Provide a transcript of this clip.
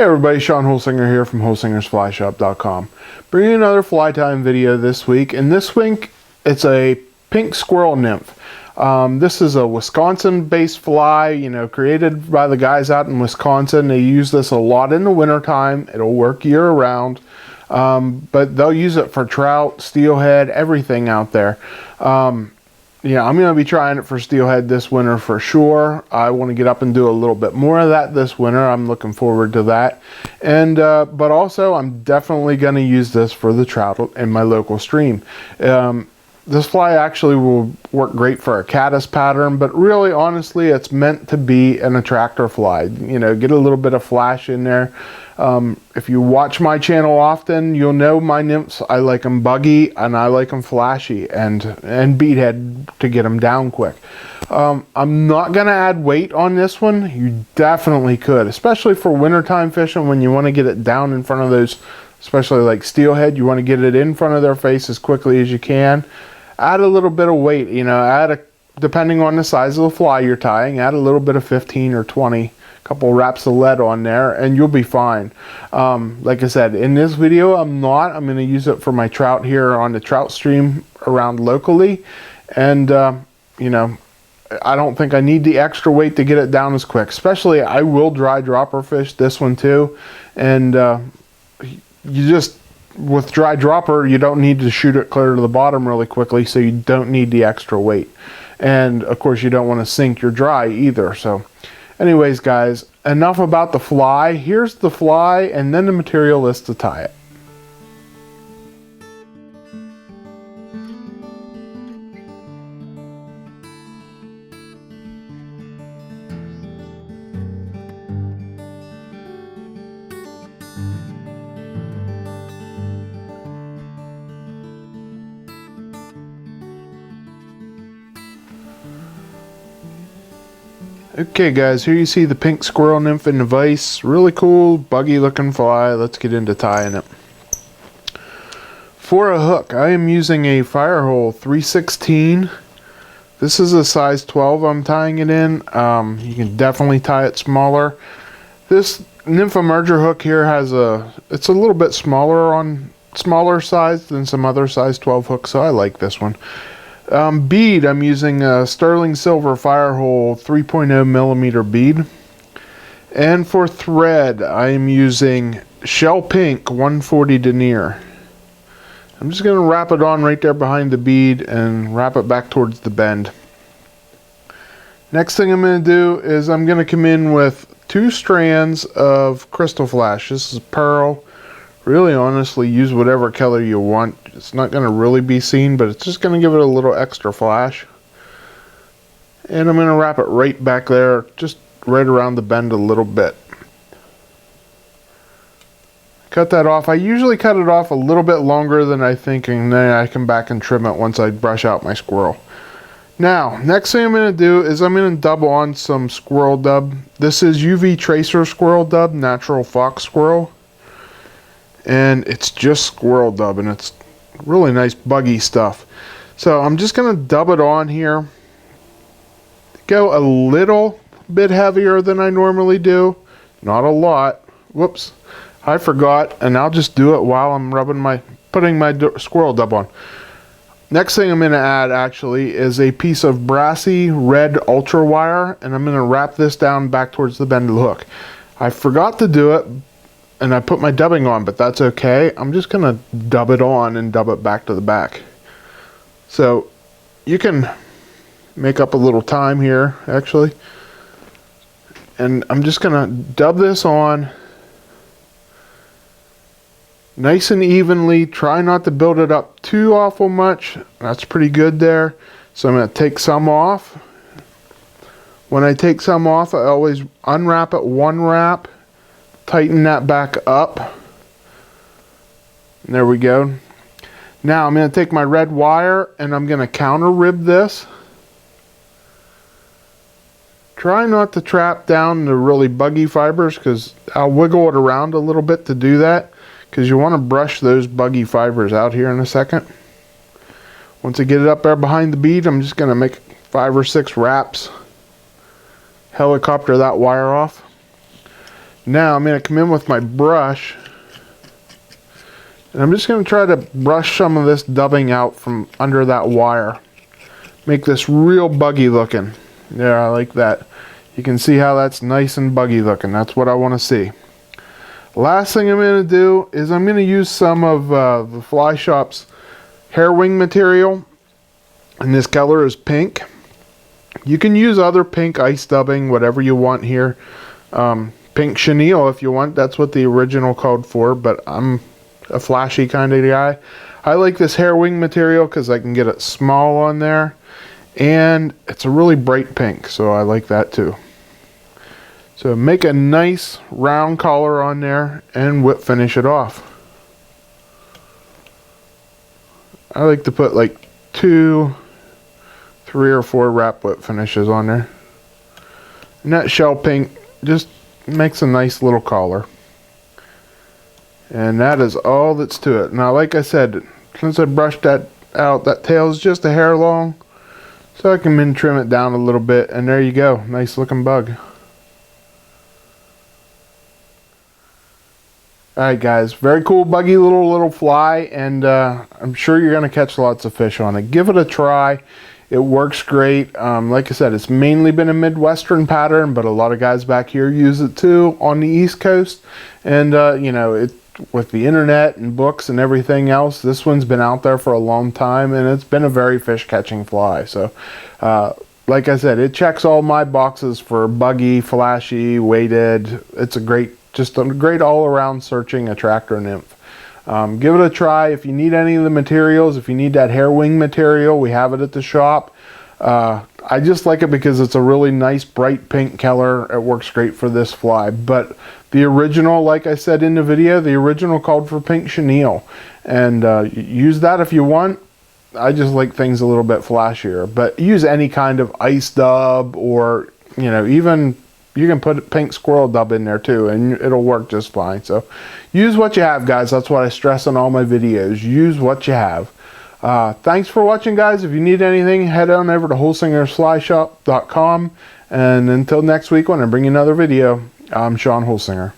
Hey everybody, Sean Holsinger here from holsingersflyshop.com. Bringing another fly time video this week, and this week it's a Pink Squirrel Nymph. This is a Wisconsin-based fly, created by the guys out in Wisconsin. They use this a lot in the wintertime. It'll work year-round, but they'll use it for trout, steelhead, everything out there. I'm going to be trying it for steelhead this winter for sure. I want to get up and do a little bit more of that this winter. I'm looking forward to that. And but also I'm definitely going to use this for the trout in my local stream. This fly actually will work great for a caddis pattern, but really honestly it's meant to be an attractor fly. Get a little bit of flash in there. If you watch my channel often, you'll know my nymphs. I like them buggy and I like them flashy and beadhead to get them down quick. I'm not going to add weight on this one. You definitely could, especially for wintertime fishing when you want to get it down in front of those, especially like steelhead. You want to get it in front of their face as quickly as you can. Add a little bit of weight, depending on the size of the fly you're tying, add a little bit of 15 or 20. Couple wraps of lead on there and you'll be fine. Like I said, in this video I'm going to use it for my trout here on the trout stream around locally, and I don't think I need the extra weight to get it down as quick. Especially I will dry dropper fish this one too, and with dry dropper you don't need to shoot it clear to the bottom really quickly, so you don't need the extra weight, and of course you don't want to sink your dry either. So anyways guys, enough about the fly. Here's the fly and then the material list to tie it. Okay guys, here you see the Pink Squirrel Nymph in the vise. Really cool, buggy looking fly. Let's get into tying it. For a hook, I am using a Firehole 316. This is a size 12 I'm tying it in. You can definitely tie it smaller. This Nymph Emerger hook here it's a little bit smaller size than some other size 12 hooks, so I like this one. Bead, I'm using a sterling silver Firehole 3.0 millimeter bead. And for thread, I am using shell pink 140 Denier. I'm just going to wrap it on right there behind the bead and wrap it back towards the bend. Next thing I'm going to do is I'm going to come in with 2 strands of Krystal flash. This is pearl. Really honestly, use whatever color you want. It's not going to really be seen, but it's just going to give it a little extra flash. And I'm going to wrap it right back there, just right around the bend a little bit. Cut that off. I usually cut it off a little bit longer than I think, and then I come back and trim it once I brush out my squirrel. Now, next thing I'm going to do is I'm going to dub on some squirrel dub. This is UV Tracer Squirrel Dub, Natural Fox Squirrel. And it's just squirrel dub, and it's really nice buggy stuff. So I'm just going to dub it on here. Go a little bit heavier than I normally do. Not a lot. Whoops. I forgot, and I'll just do it while I'm putting my squirrel dub on. Next thing I'm going to add actually is a piece of Brassie red ultra wire, and I'm going to wrap this down back towards the bend of the hook. I forgot to do it, and I put my dubbing on, but that's okay. I'm just going to dub it on and dub it back to the back. So you can make up a little time here actually. And I'm just going to dub this on nice and evenly. Try not to build it up too awful much. That's pretty good there. So I'm going to take some off. When I take some off, I always unwrap it one wrap. Tighten that back up. And there we go. Now I'm going to take my red wire and I'm going to counter rib this. Try not to trap down the really buggy fibers, because I'll wiggle it around a little bit to do that, because you want to brush those buggy fibers out here in a second. Once I get it up there behind the bead, I'm just going to make 5 or 6 wraps. Helicopter that wire off. Now I'm going to come in with my brush, and I'm just going to try to brush some of this dubbing out from under that wire. Make this real buggy looking. Yeah, I like that. You can see how that's nice and buggy looking. That's what I want to see. Last thing I'm going to do is I'm going to use some of the Fly Shop's hair wing material, and this color is pink. You can use other pink ice dubbing, whatever you want here. Pink chenille if you want. That's what the original called for, but I'm a flashy kind of guy. I like this hair wing material because I can get it small on there, and it's a really bright pink, so I like that too. So make a nice round collar on there and whip finish it off. I like to put like 2, 3 or 4 wrap whip finishes on there. And that shell pink just makes a nice little collar. And that is all that's to it. Now, like I said, since I brushed that out, that tail is just a hair long. So I can trim it down a little bit, and there you go. Nice looking bug. Alright guys, very cool buggy little fly, and I'm sure you're going to catch lots of fish on it. Give it a try. It works great. Like I said, it's mainly been a Midwestern pattern, but a lot of guys back here use it too on the East Coast. And you know, with the internet and books and everything else, this one's been out there for a long time, and it's been a very fish catching fly. So like I said, it checks all my boxes for buggy, flashy, weighted. It's a just a great all-around searching attractor nymph. Give it a try. If you need any of the materials, if you need that hair wing material, we have it at the shop. I just like it because it's a really nice bright pink color. It works great for this fly. But the original, like I said in the video, the original called for pink chenille. And use that if you want. I just like things a little bit flashier. But use any kind of ice dub, or, you know, even you can put a pink squirrel dub in there too, and it'll work just fine. So use what you have, guys. That's what I stress in all my videos. Use what you have. Thanks for watching, guys. If you need anything, head on over to holsingersflyshop.com. And until next week when I bring you another video, I'm Sean Holsinger.